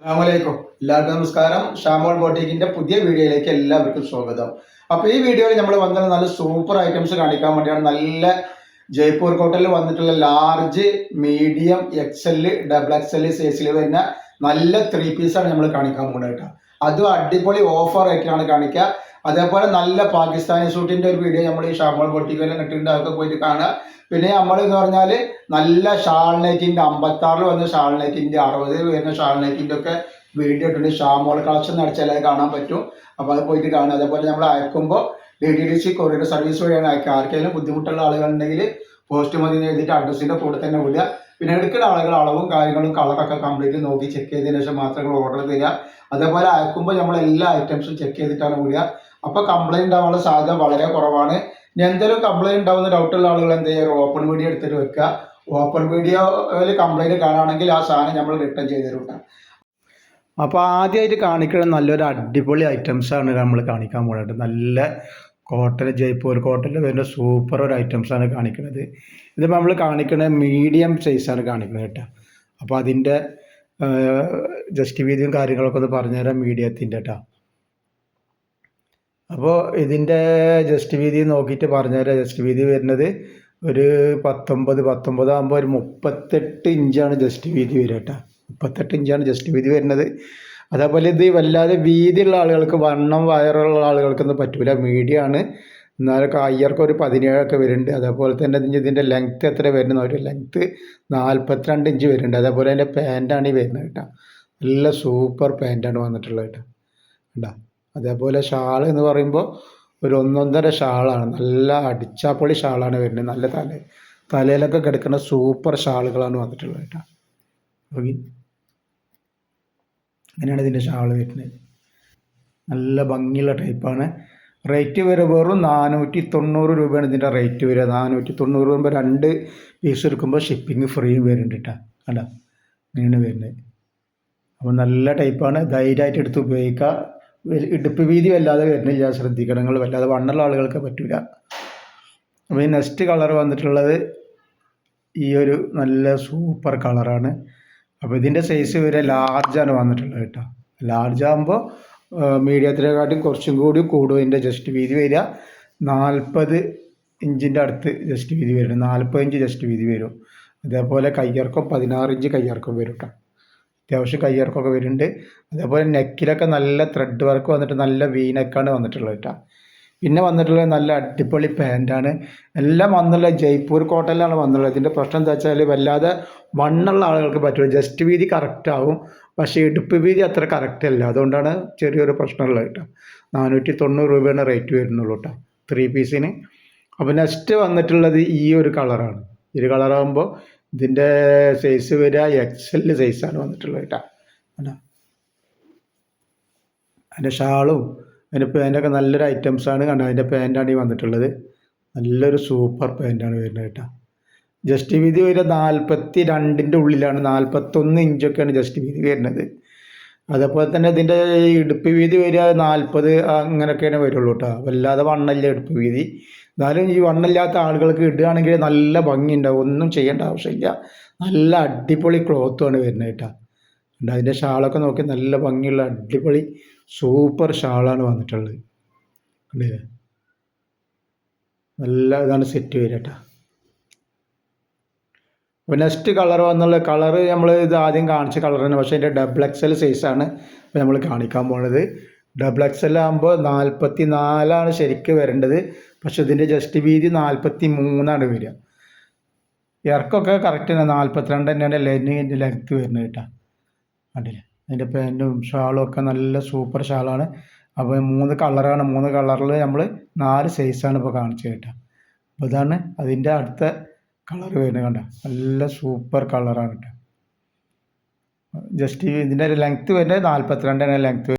അസ്സലാമലൈക്കും. എല്ലാവർക്കും നമസ്കാരം. ഷാമോൾ ബോട്ടിക്കിന്റെ പുതിയ വീഡിയോയിലേക്ക് എല്ലാവർക്കും സ്വാഗതം. അപ്പോൾ ഈ വീഡിയോയിൽ നമ്മൾ വന്നത് നല്ല സൂപ്പർ ഐറ്റംസ് കാണിക്കാൻ വേണ്ടിയാണ്. നല്ല ജയ്പൂർ കോട്ടണിൽ വന്നിട്ടുള്ള large, medium, XL, double XL സൈസിൽ വരുന്ന നല്ല 3 പീസാണ് നമ്മൾ കാണിക്കാൻ പോകുന്നത് കേട്ടോ. അതും അടിപൊളി ഓഫർ ആയിട്ടാണ് കാണിക്കുക. അതേപോലെ നല്ല പാകിസ്ഥാനി സൂട്ടിന്റെ ഒരു വീഡിയോ നമ്മൾ ഈ ഷാമോൾ ബോട്ടിക്കിൽ ഇട്ടിട്ടുണ്ട്. അതൊക്കെ പോയിട്ട് കാണുക. പിന്നെ നമ്മൾ എന്ന് പറഞ്ഞാൽ നല്ല ഷാൾ നെറ്റിന്റെ 56 വന്ന ഷാൾ നെറ്റിന്റെ 60 വരുന്ന ഷാൾ നെറ്റിന്റെ ഒക്കെ വീഡിയോ ഇട്ടുണ്ട്. ഷാമോൾ കളക്ഷൻ അടിച്ചാൽ അത് കാണാൻ പറ്റും. അപ്പോൾ അത് പോയിട്ട് കാണുക. അതേപോലെ നമ്മൾ അയക്കുമ്പോൾ DTDC കൊറിയർ സർവീസ് വഴിയാണ് അയക്കുക. ആർക്കെങ്കിലും ബുദ്ധിമുട്ടുള്ള ആളുകളുണ്ടെങ്കിൽ പോസ്റ്റ് മതി എഴുതിയിട്ട് അഡ്രസ്സിന്റെ കൂടെ തന്നെ വിടുക. പിന്നെ എടുക്കുന്ന ആളുകൾ അളവും കാര്യങ്ങളും കളറൊക്കെ കംപ്ലീറ്റ് നോക്കി ചെക്ക് ചെയ്തതിനു ശേഷം മാത്രം ഓർഡർ തരിക. അതേപോലെ അയക്കുമ്പോൾ നമ്മൾ എല്ലാ ഐറ്റംസും ചെക്ക് ചെയ്തിട്ടാണ് വിടുക. അപ്പോൾ കംപ്ലൈൻറ്റ് ഉണ്ടാവാനുള്ള സാധ്യത വളരെ കുറവാണ്. ഇനി എന്തെങ്കിലും കംപ്ലൈൻറ്റ് ഉണ്ടാവുന്ന ഡൗട്ടുള്ള ആളുകൾ എന്ത് ചെയ്യുക, ഓപ്പൺ വീഡിയോ എടുത്തിട്ട് വെക്കുക. ഓപ്പൺ വീഡിയോയിൽ കംപ്ലൈൻറ്റ് കാണുകയാണെങ്കിൽ ആ സാധനം നമ്മൾ റിട്ടേൺ ചെയ്ത് തരും. അപ്പോൾ ആദ്യമായിട്ട് കാണിക്കുന്നത് നല്ലൊരു അടിപൊളി ഐറ്റംസാണ് നമ്മൾ കാണിക്കാൻ പോകുന്നത്. നല്ല കോട്ടൺ, ജയ്പൂർ കോട്ടണിൽ വരുന്ന സൂപ്പർ ഒരു ഐറ്റംസാണ് കാണിക്കുന്നത്. ഇതിപ്പോൾ നമ്മൾ കാണിക്കുന്നത് മീഡിയം സൈസാണ് കാണിക്കുന്നത് കേട്ടോ. അപ്പോൾ അതിൻ്റെ ജസ്റ്റ് വീതിയും കാര്യങ്ങളൊക്കെ ഒന്ന് പറഞ്ഞുതരാം മീഡിയത്തിൻ്റെ കേട്ടോ. അപ്പോൾ ഇതിൻ്റെ ജസ്റ്റ് വീതി നോക്കിയിട്ട് പറഞ്ഞുതരാം. ജസ്റ്റ് വീതി വരുന്നത് ഒരു 19 ആകുമ്പോൾ ഒരു 38 ഇഞ്ചാണ് ജസ്റ്റ് വീതി വരിക കേട്ടോ. 38 ഇഞ്ചാണ് ജസ്റ്റ് വീതി വരുന്നത്. അതേപോലെ ഇത് വല്ലാതെ വീതിയുള്ള ആളുകൾക്ക്, വണ്ണം വയറുള്ള ആളുകൾക്കൊന്നും പറ്റില്ല. മീഡിയമാണ്. എന്നാലും കയ്യർക്ക് ഒരു 17 വരുന്നുണ്ട്. അതേപോലെ തന്നെ ഇതിൻ്റെ ലെങ്ത്ത് എത്ര വരുന്നത്, ഒരു ലെങ്ത്ത് 42 ഇഞ്ച് വരുന്നുണ്ട്. അതേപോലെ അതിൻ്റെ പാൻറ്റാണ് ഈ വരുന്നത് കേട്ടോ. നല്ല സൂപ്പർ പാൻറ്റാണ് വന്നിട്ടുള്ളത് കേട്ടോ. കേട്ടോ. അതേപോലെ ഷാൾ എന്ന് പറയുമ്പോൾ ഒരു 1.5 ഷാളാണ്. നല്ല അടിച്ചാപ്പൊളി ഷാളാണ് വരുന്നത്. നല്ല തലയിലൊക്കെ കിടക്കുന്ന സൂപ്പർ ഷാളുകളാണ് വന്നിട്ടുള്ളത് കേട്ടോ. ഓക്കെ, അങ്ങനെയാണ് ഇതിൻ്റെ ഷാൾ വരുന്നത്. നല്ല ഭംഗിയുള്ള ടൈപ്പാണ്. റേറ്റ് വരെ വെറും 490 രൂപയാണ് ഇതിൻ്റെ റേറ്റ് വരിക. 490 രൂപ 2 പീസ് എടുക്കുമ്പോൾ ഷിപ്പിംഗ് ഫ്രീ വരുന്നുണ്ട് കേട്ടോ. കണ്ടോ, ഇങ്ങനെയാണ് വരുന്നത്. അപ്പോൾ നല്ല ടൈപ്പാണ്. ധൈര്യമായിട്ട് എടുത്ത് ഉപയോഗിക്കുക. ഇടുപ്പ് വീതി വല്ലാതെ വരുന്നില്ല, ശ്രദ്ധിക്കണം. നിങ്ങൾ വല്ലാതെ വണ്ണുള്ള ആളുകൾക്ക് പറ്റില്ല. അപ്പോൾ ഈ നെക്സ്റ്റ് കളർ വന്നിട്ടുള്ളത് ഈ ഒരു നല്ല സൂപ്പർ കളറാണ്. അപ്പോൾ ഇതിൻ്റെ സൈസ് വരെ ലാർജാണ് വന്നിട്ടുള്ളത് കേട്ടോ. ലാർജ് ആകുമ്പോൾ മീഡിയത്തിനെക്കാട്ടും കുറച്ചും കൂടി കൂടും. ഇതിൻ്റെ ജസ്റ്റ് വീതി വരിക 40 ഇഞ്ചിൻ്റെ അടുത്ത് ജസ്റ്റ് വീതി വരും. 40 ഇഞ്ച് ജസ്റ്റ് വീതി വരും. അതേപോലെ കയ്യിറക്കം 16 ഇഞ്ച് കയ്യിറക്കം വരും കേട്ടോ. അത്യാവശ്യം കയ്യിറക്കമൊക്കെ വരുന്നുണ്ട്. അതേപോലെ നെക്കിലൊക്കെ നല്ല ത്രെഡ് വർക്ക് വന്നിട്ട് നല്ല വീനെക്കാണ് വന്നിട്ടുള്ളത് കേട്ടോ. പിന്നെ വന്നിട്ടുള്ളത് നല്ല അടിപൊളി പാൻറ്റാണ്. എല്ലാം വന്നുള്ള ജയ്പൂർ കോട്ടണിലാണ് വന്നുള്ളത്. ഇതിൻ്റെ പ്രശ്നം എന്താ വെച്ചാൽ വല്ലാതെ വണ്ണുള്ള ആളുകൾക്ക് പറ്റില്ല. ജസ്റ്റ് വീതി കറക്റ്റ് ആവും, പക്ഷേ ഇടുപ്പ് വീതി അത്ര കറക്റ്റ് അല്ല. അതുകൊണ്ടാണ് ചെറിയൊരു പ്രശ്നമുള്ളത് കേട്ടോ. 490 രൂപയാണ് റേറ്റ് വരുന്നുള്ളൂ കേട്ടോ 3 പീസിന്. അപ്പോൾ നെക്സ്റ്റ് വന്നിട്ടുള്ളത് ഈ ഒരു കളറാണ്. ഈ ഒരു കളറാകുമ്പോൾ ഇതിൻ്റെ സൈസ് വരിക XL സൈസാണ് വന്നിട്ടുള്ളത് കേട്ടോ. കേട്ടോ, അതിൻ്റെ ഷാളും അതിൻ്റെ പാൻറ്റൊക്കെ നല്ലൊരു ഐറ്റംസാണ്. കണ്ടോ, അതിൻ്റെ പാൻറ്റാണ് ഈ വന്നിട്ടുള്ളത്. നല്ലൊരു സൂപ്പർ പാൻറ്റാണ് വരുന്നത് കേട്ടോ. ജസ്റ്റ് വീതി വരിക 42ൻ്റെ ഉള്ളിലാണ്. 41 ഇഞ്ചൊക്കെയാണ് ജസ്റ്റ് വീതി വരുന്നത്. അതേപോലെ തന്നെ ഇതിൻ്റെ ഇടുപ്പ് വീതി വരിക 40 അങ്ങനെയൊക്കെയാണ് വരുള്ളൂ കേട്ടോ. വല്ലാതെ വണ്ണമില്ല ഇടുപ്പ് വീതി. എന്നാലും ഈ വണ്ണമില്ലാത്ത ആളുകൾക്ക് ഇടുകയാണെങ്കിൽ നല്ല ഭംഗിയുണ്ടാവും. ഒന്നും ചെയ്യേണ്ട ആവശ്യമില്ല. നല്ല അടിപൊളി ക്ലോത്തുമാണ് വരുന്നത് കേട്ടോ. അതിൻ്റെ ഷാളൊക്കെ നോക്കി നല്ല ഭംഗിയുള്ള അടിപൊളി സൂപ്പർ ഷാളാണ് വന്നിട്ടുള്ളത്. കണ്ടില്ലേ, നല്ല ഇതാണ് സെറ്റ് വരിക കേട്ടോ. അപ്പോൾ നെക്സ്റ്റ് കളർ വന്നുള്ള കളറ് നമ്മൾ ഇത് ആദ്യം കാണിച്ച കളർ തന്നെ, പക്ഷേ അതിൻ്റെ ഡബിൾ XL സൈസാണ് ഇപ്പോൾ നമ്മൾ കാണിക്കാൻ പോകുന്നത്. ഡബിൾ XL ആകുമ്പോൾ 44 ശരിക്കും വരേണ്ടത്. പക്ഷെ ഇതിൻ്റെ ജസ്റ്റ് വീതി 43 വരിക. ഇറക്കമൊക്കെ കറക്റ്റ് തന്നെ 42 തന്നെയാണ് ലെങ്ത്ത് വരുന്നത് കേട്ടോ. കണ്ടില്ലേ, അതിൻ്റെ പാൻറ്റും ഷാളും ഒക്കെ നല്ല സൂപ്പർ ഷാളാണ്. അപ്പോൾ 3 കളറാണ്. 3 കളറിൽ നമ്മൾ 4 സൈസാണ് ഇപ്പോൾ കാണിച്ചത് കേട്ടോ. അപ്പോൾ ഇതാണ് അതിൻ്റെ അടുത്ത കളർ വരുന്നത്. കണ്ടോ, നല്ല സൂപ്പർ കളറാണ് കേട്ടോ. ജസ്റ്റ് ഇതിൻ്റെ ലെങ്ത്ത് വരുന്നത് 42 ലെങ്ത്ത്.